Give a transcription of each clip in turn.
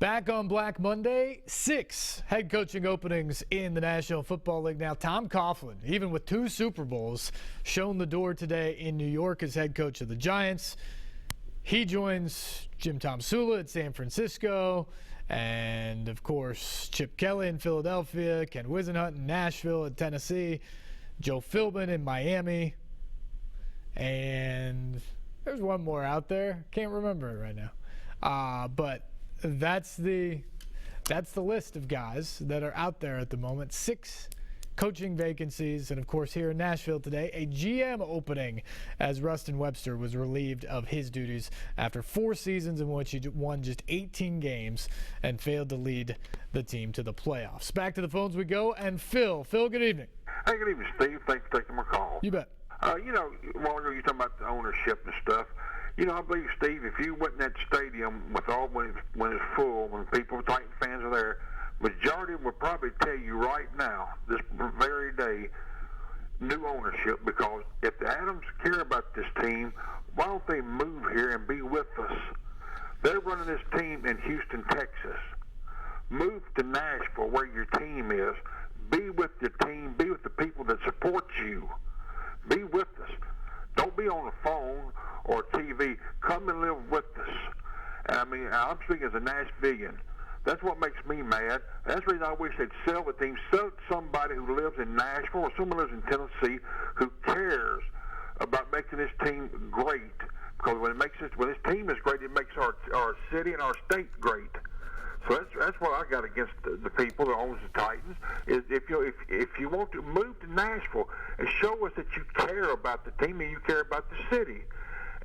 Back on Black Monday, 6 head coaching openings in the National Football League. Now, Tom Coughlin, even with 2 Super Bowls, shown the door today in New York as head coach of the Giants. He joins Jim Tomsula at San Francisco, and, of course, Chip Kelly in Philadelphia, Ken Whisenhunt in Nashville at Tennessee, Joe Philbin in Miami, and there's one more out there. Can't remember it right now. But that's the list of guys that are out there at the moment. 6 coaching vacancies, and of course here in Nashville today, a GM opening as Rustin Webster was relieved of his duties after 4 seasons in which he won just 18 games and failed to lead the team to the playoffs. Back to the phones we go, and Phil, good evening. Hey, good evening, Steve. Thanks for taking my call. You bet. A while ago you were talking about the ownership and stuff. I believe, Steve, if you went in that stadium when it's full, when people, Titan fans are there, majority would probably tell you right now, this very day, new ownership, because if the Adams care about this team, why don't they move here and be with us? They're running this team in Houston, Texas. Move to Nashville where your team is. Be with your team. Be with the people that support you. Be with us. Don't be on the phone or TV. Come and live with us. And I'm speaking as a Nashvilleian. That's what makes me mad. That's the reason I wish they'd sell the team. Sell it to somebody who lives in Nashville or someone lives in Tennessee who cares about making this team great. Because when this team is great, it makes our city and our state great. So that's what I got against the people that owns the Titans. Is if you want to move to Nashville and show us that you care about the team and you care about the city,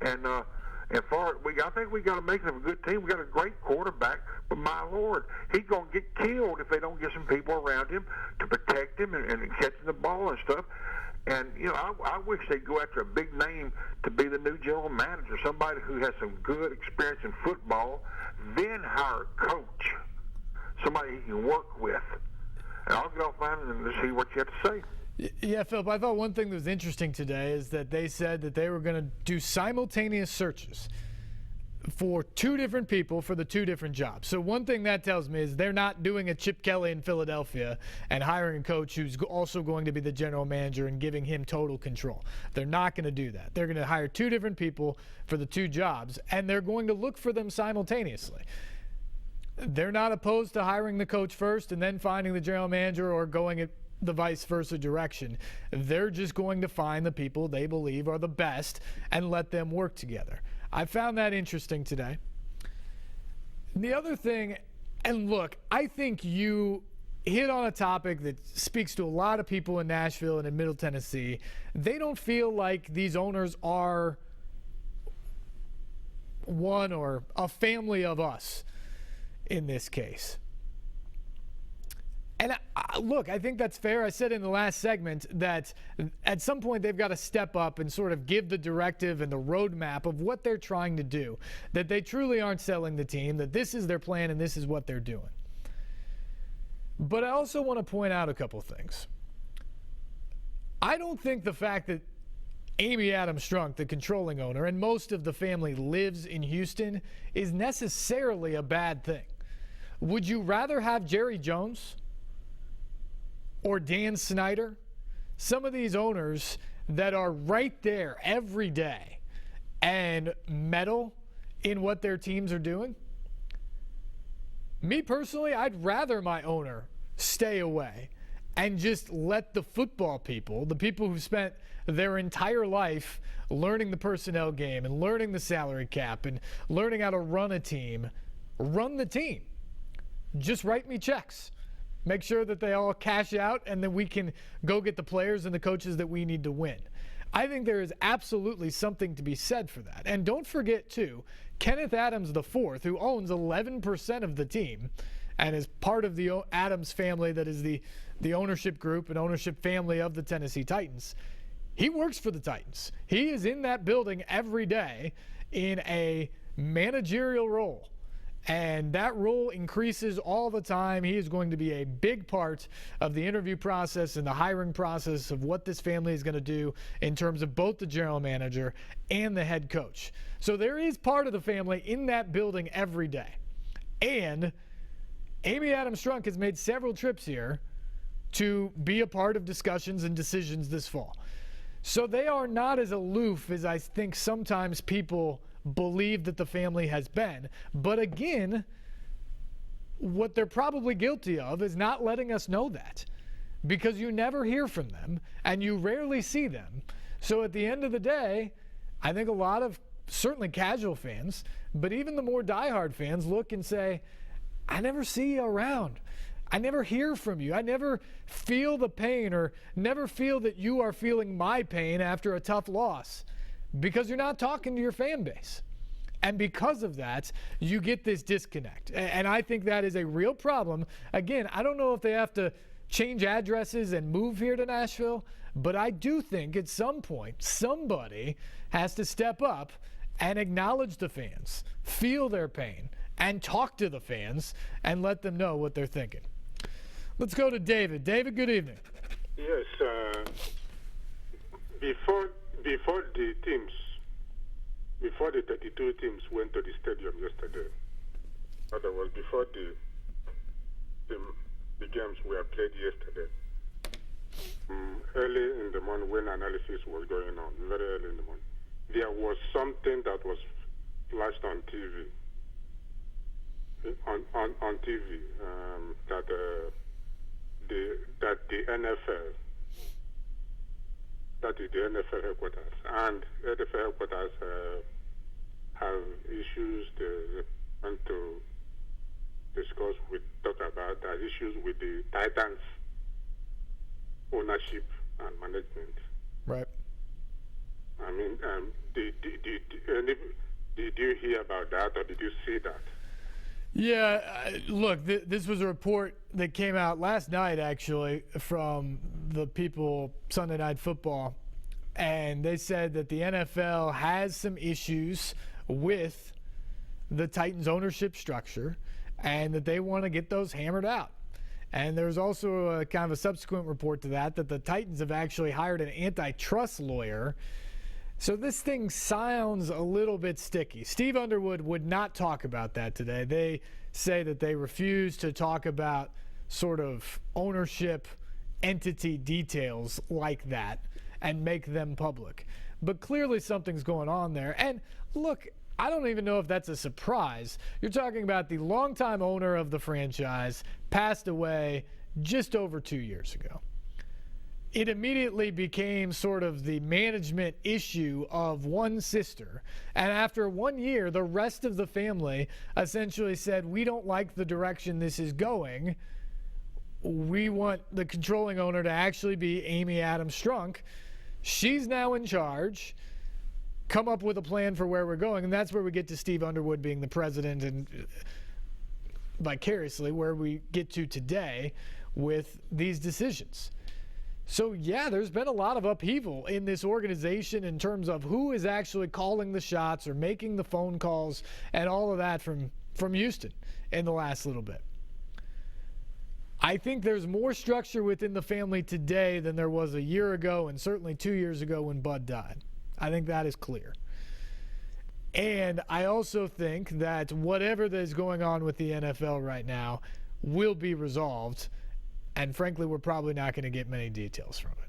I think we got to make them a good team. We got a great quarterback, but my Lord, he's gonna get killed if they don't get some people around him to protect him and catching the ball and stuff. And I wish they'd go after a big name to be the new general manager, somebody who has some good experience in football. Then hire a coach, somebody he can work with. And I'll get offline and see what you have to say. Yeah, Philip, I thought one thing that was interesting today is that they said that they were going to do simultaneous searches for 2 different people for the 2 different jobs. So one thing that tells me is they're not doing a Chip Kelly in Philadelphia and hiring a coach who's also going to be the general manager and giving him total control. They're not going to do that. They're going to hire 2 different people for the 2 jobs, and they're going to look for them simultaneously. They're not opposed to hiring the coach first and then finding the general manager or going at the vice versa direction. They're just going to find the people they believe are the best and let them work together. I found that interesting today. The other thing, and look, I think you hit on a topic that speaks to a lot of people in Nashville and in Middle Tennessee. They don't feel like these owners are one or a family of us in this case. And look, I think that's fair. I said in the last segment that at some point they've got to step up and sort of give the directive and the roadmap of what they're trying to do, that they truly aren't selling the team, that this is their plan and this is what they're doing. But I also want to point out a couple things. I don't think the fact that Amy Adams Strunk, the controlling owner, and most of the family lives in Houston is necessarily a bad thing. Would you rather have Jerry Jones or Dan Snyder, some of these owners that are right there every day and meddle in what their teams are doing? Me personally, I'd rather my owner stay away and just let the football people, the people who spent their entire life learning the personnel game and learning the salary cap and learning how to run a team, run the team. Just write me checks. Make sure that they all cash out, and then we can go get the players and the coaches that we need to win. I think there is absolutely something to be said for that. And don't forget, too, Kenneth Adams IV, who owns 11% of the team and is part of the Adams family that is the ownership group and ownership family of the Tennessee Titans. He works for the Titans. He is in that building every day in a managerial role. And that role increases all the time. He is going to be a big part of the interview process and the hiring process of what this family is going to do in terms of both the general manager and the head coach. So there is part of the family in that building every day. And Amy Adams Strunk has made several trips here to be a part of discussions and decisions this fall. So they are not as aloof as I think sometimes people believe that the family has been. But again, what they're probably guilty of is not letting us know that, because you never hear from them and you rarely see them. So at the end of the day, I think a lot of certainly casual fans, but even the more diehard fans look and say, I never see you around. I never hear from you. I never feel the pain, or never feel that you are feeling my pain after a tough loss, because you're not talking to your fan base. And because of that, you get this disconnect. And I think that is a real problem. Again, I don't know if they have to change addresses and move here to Nashville, but I do think at some point somebody has to step up and acknowledge the fans, feel their pain, and talk to the fans and let them know what they're thinking. Let's go to David. David, good evening. Yes, before the 32 teams went to the stadium yesterday, in other words, before the games were played yesterday, early in the morning when analysis was going on, very early in the morning, there was something that was flashed on TV, that the NFL, that is the NFL headquarters, and the NFL headquarters have issues they want to talk about issues with the Titans ownership and management. Right. I mean, did you hear about that, or did you see that? Yeah, look, this was a report that came out last night, actually, from the people, Sunday Night Football, and they said that the NFL has some issues with the Titans ownership structure and that they want to get those hammered out. And there's also a kind of a subsequent report to that the Titans have actually hired an antitrust lawyer. So this thing sounds a little bit sticky. Steve Underwood would not talk about that today. They say that they refuse to talk about sort of ownership entity details like that and make them public. But clearly something's going on there. And look, I don't even know if that's a surprise. You're talking about the longtime owner of the franchise passed away just over 2 years ago. It immediately became sort of the management issue of one sister. And after 1 year, the rest of the family essentially said, we don't like the direction this is going. We want the controlling owner to actually be Amy Adams Strunk. She's now in charge. Come up with a plan for where we're going. And that's where we get to Steve Underwood being the president, and vicariously where we get to today with these decisions. So, yeah, there's been a lot of upheaval in this organization in terms of who is actually calling the shots or making the phone calls and all of that from Houston in the last little bit. I think there's more structure within the family today than there was a year ago and certainly 2 years ago when Bud died. I think that is clear. And I also think that whatever that is going on with the NFL right now will be resolved. And frankly, we're probably not going to get many details from it.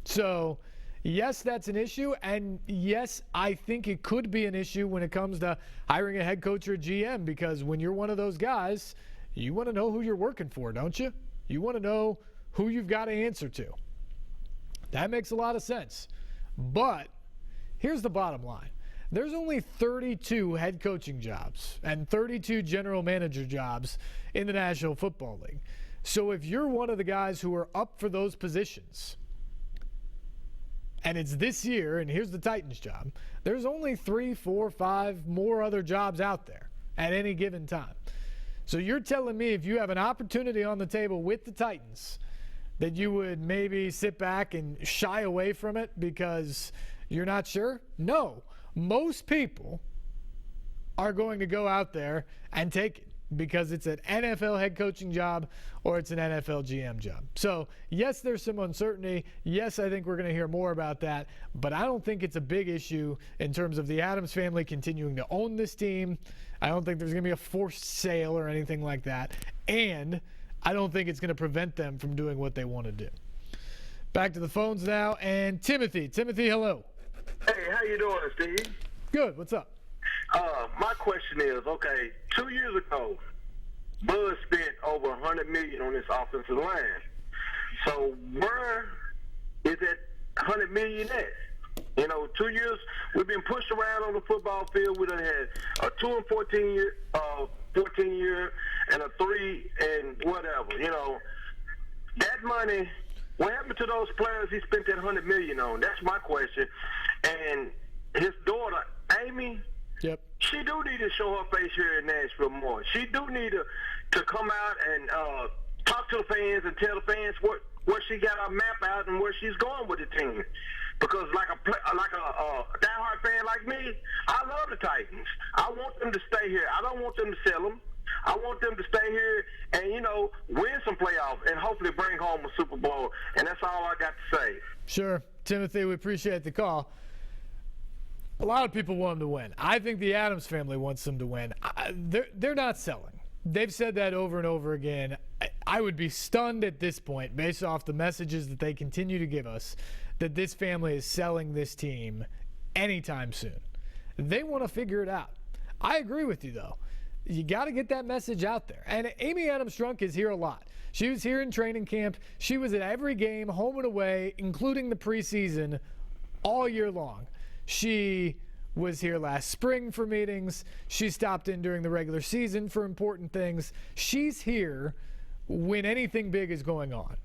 So, yes, that's an issue. And yes, I think it could be an issue when it comes to hiring a head coach or a GM, because when you're one of those guys, you want to know who you're working for, don't you? You want to know who you've got to answer to. That makes a lot of sense. But here's the bottom line. There's only 32 head coaching jobs and 32 general manager jobs in the National Football League. So if you're one of the guys who are up for those positions, and it's this year, and here's the Titans job, there's only 3, 4, 5 more other jobs out there at any given time. So you're telling me if you have an opportunity on the table with the Titans that you would maybe sit back and shy away from it because you're not sure? No. Most people are going to go out there and take it because it's an NFL head coaching job or it's an NFL GM job. So, yes, there's some uncertainty. Yes, I think we're going to hear more about that. But I don't think it's a big issue in terms of the Adams family continuing to own this team. I don't think there's going to be a forced sale or anything like that. And I don't think it's going to prevent them from doing what they want to do. Back to the phones now. And Timothy. Timothy, hello. Hey, how you doing, Steve? Good. What's up? My question is, okay, 2 years ago, Bud spent over $100 million on this offensive line. So where is that $100 million at? 2 years we've been pushed around on the football field. We done had a 2 and 14 year, and a 3 and whatever. That money. What happened to those players he spent that $100 million on? That's my question. And his daughter, Amy. Yep. She do need to show her face here in Nashville more. She do need to come out and talk to the fans and tell the fans where she got her map out and where she's going with the team. Because like a diehard fan like me, I love the Titans. I want them to stay here. I don't want them to sell them. I want them to stay here and, win some playoffs and hopefully bring home a Super Bowl. And that's all I got to say. Sure. Timothy, we appreciate the call. A lot of people want them to win. I think the Adams family wants them to win. They're not selling. They've said that over and over again. I would be stunned at this point, based off the messages that they continue to give us, that this family is selling this team anytime soon. They want to figure it out. I agree with you, though. You got to get that message out there. And Amy Adams-Strunk is here a lot. She was here in training camp. She was at every game, home and away, including the preseason, all year long. She was here last spring for meetings. She stopped in during the regular season for important things. She's here when anything big is going on.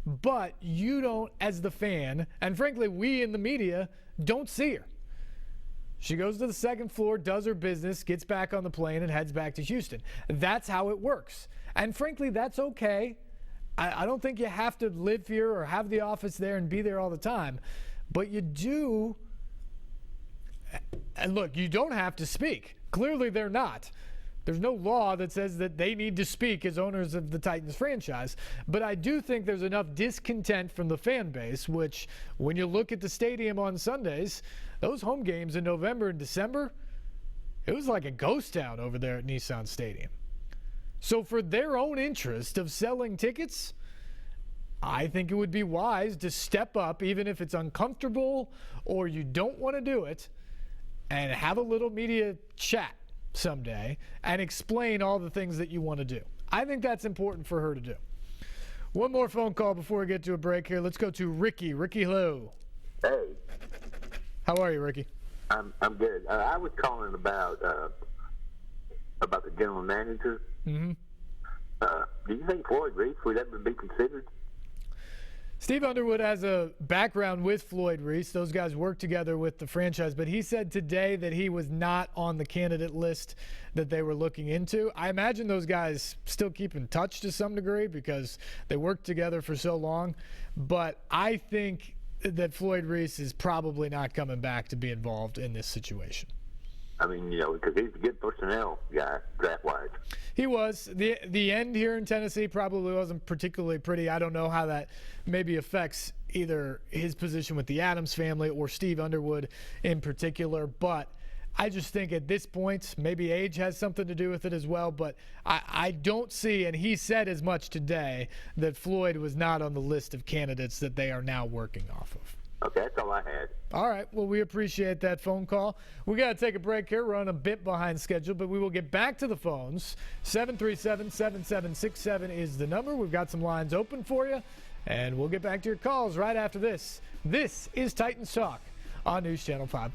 But you don't, as the fan, and frankly, we in the media, don't see her. She goes to the second floor, does her business, gets back on the plane, and heads back to Houston. That's how it works. And frankly, that's okay. I don't think you have to live here or have the office there and be there all the time. But you do. And look, you don't have to speak. Clearly, they're not. There's no law that says that they need to speak as owners of the Titans franchise. But I do think there's enough discontent from the fan base, which when you look at the stadium on Sundays, those home games in November and December, it was like a ghost town over there at Nissan Stadium. So for their own interest of selling tickets, I think it would be wise to step up, even if it's uncomfortable or you don't want to do it, and have a little media chat someday and explain all the things that you want to do. I think that's important for her to do. One more phone call before we get to a break here. Let's go to Ricky. Ricky, hello. Hey. How are you, Ricky? I'm good. I was calling about the general manager. Mm-hmm. Do you think Floyd Reese would ever be considered? Steve Underwood has a background with Floyd Reese. Those guys work together with the franchise, but he said today that he was not on the candidate list that they were looking into. I imagine those guys still keep in touch to some degree because they worked together for so long, but I think that Floyd Reese is probably not coming back to be involved in this situation. I mean, because he's a good personnel guy, draft-wise. He was. The end here in Tennessee probably wasn't particularly pretty. I don't know how that maybe affects either his position with the Adams family or Steve Underwood in particular. But I just think at this point, maybe age has something to do with it as well. But I don't see, and he said as much today, that Floyd was not on the list of candidates that they are now working off of. Okay, that's all I had. All right. Well, we appreciate that phone call. We got to take a break here. We're on a bit behind schedule, but we will get back to the phones. 737-7767 is the number. We've got some lines open for you, and we'll get back to your calls right after this. This is Titans Talk on News Channel 5+.